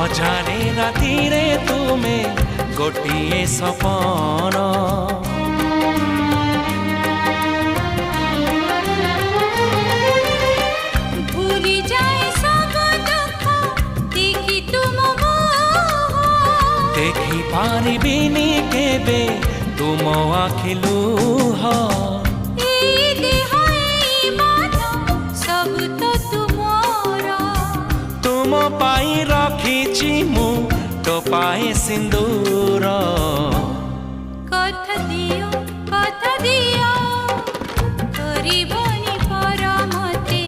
अजाने राती रे तुमे गोटिए सपन भूली जाए सब दुख देखी तुम देखी पारिबिनी केबे तुम आखि लुह सब तो तुम पाई रखी मु तो पाए सिंदूर